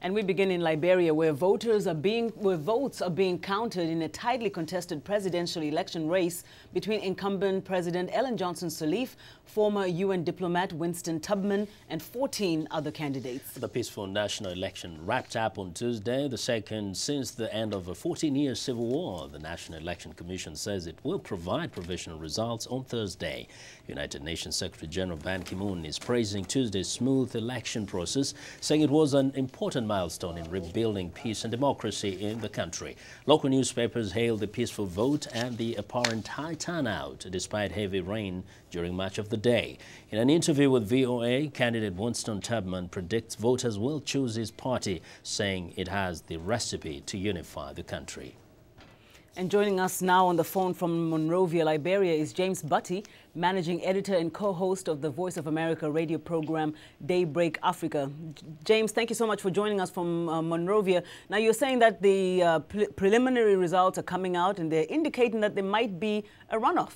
And we begin in Liberia, where votes are being counted in a tightly contested presidential election race between incumbent President Ellen Johnson Sirleaf, former UN diplomat Winston Tubman, and 14 other candidates. The peaceful national election wrapped up on Tuesday, the second since the end of a 14-year civil war. The National Election Commission says it will provide provisional results on Thursday. United Nations Secretary General Ban Ki-moon is praising Tuesday's smooth election process, saying it was an important milestone in rebuilding peace and democracy in the country. Local newspapers hailed the peaceful vote and the apparent high turnout despite heavy rain during much of the day. In an interview with VOA, candidate Winston Tubman predicts voters will choose his party, saying it has the recipe to unify the country. And joining us now on the phone from Monrovia, Liberia, is James Butty, managing editor and co-host of the Voice of America radio program Daybreak Africa. James, thank you so much for joining us from Monrovia. Now, you're saying that the preliminary results are coming out and they're indicating that there might be a runoff.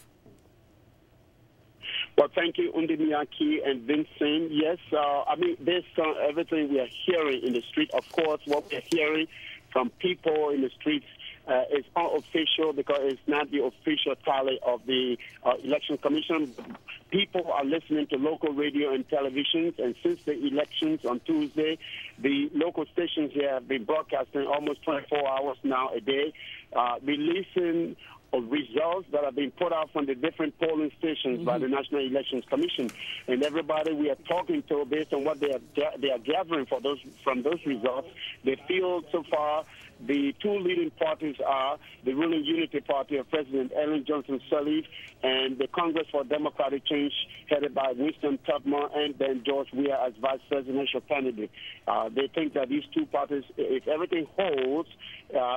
Well, thank you, Ndimyake and Vincent. Yes, I mean, based on everything we are hearing in the street, of course, what we're hearing from people in the streets is unofficial because it's not the official tally of the Election Commission. People are listening to local radio and televisions, and since the elections on Tuesday, the local stations here have been broadcasting almost 24 hours now a day, releasing results that have been put out from the different polling stations by the National Elections Commission. And everybody we are talking to, based on what they are gathering from those results, they feel so far the two leading parties are the ruling Unity Party of President Ellen Johnson Sirleaf and the Congress for Democratic Change, headed by Winston Tubman, and then George Weah as vice presidential candidate. They think that these two parties, if everything holds,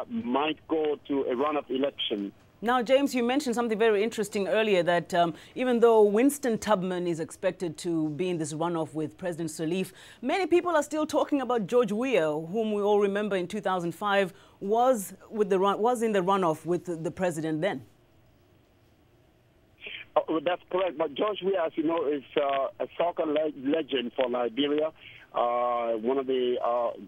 might go to a runoff election. Now, James, you mentioned something very interesting earlier, that even though Winston Tubman is expected to be in this runoff with President Sirleaf, many people are still talking about George Weah, whom we all remember in 2005 was in the runoff with the president then. That's correct. But George Weah, as you know, is a soccer legend for Liberia. One of the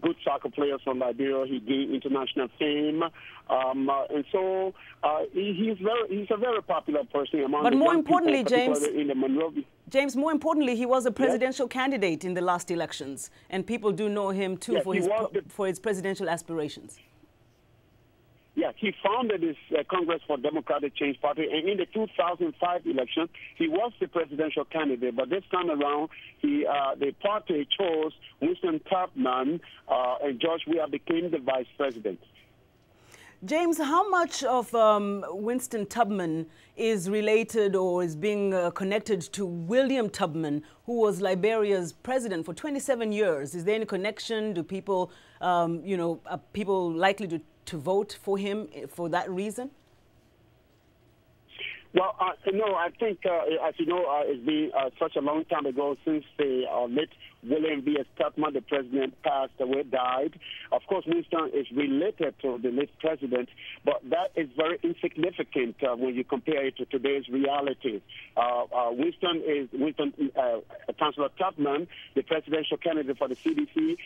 good soccer players from Liberia. He gained international fame, and so he's a very popular person among. But more importantly, people, in the Monrovia. James, more importantly, he was a presidential candidate in the last elections, and people do know him too for his presidential aspirations. Yeah, he founded this Congress for Democratic Change Party, and in the 2005 election, he was the presidential candidate. But this time around, the party chose Winston Tubman, and George Weah became the vice president. James, how much of Winston Tubman is related or is being connected to William Tubman, who was Liberia's president for 27 years? Is there any connection? Do people, are people likely to vote for him for that reason? Well, no, I think, as you know, it's been such a long time ago since the late William V.S. Tubman, the president, passed away, died. Of course, Winston is related to the late president, but that is very insignificant when you compare it to today's reality. Chancellor Tubman, the presidential candidate for the CDC,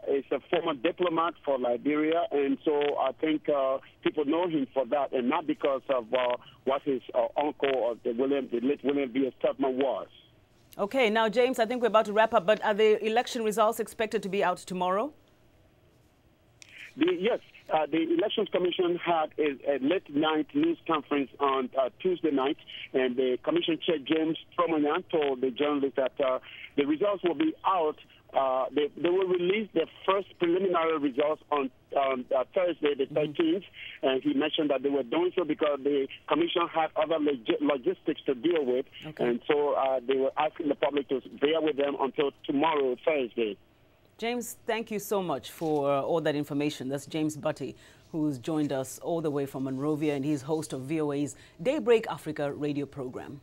is a former diplomat for Liberia, and so I think people know him for that, and not because of what his uncle or the late William V.S. Tubman was. Okay, now, James, I think we're about to wrap up, but are the election results expected to be out tomorrow? Yes, the Elections Commission had a late-night news conference on Tuesday night, and the Commission Chair James Butty told the journalists that the results will be out. They will release their first preliminary results on Thursday, the 13th, and he mentioned that they were doing so because the Commission had other logistics to deal with, and so they were asking the public to bear with them until tomorrow, Thursday. James, thank you so much for all that information. That's James Butty, who's joined us all the way from Monrovia, and he's host of VOA's Daybreak Africa radio program.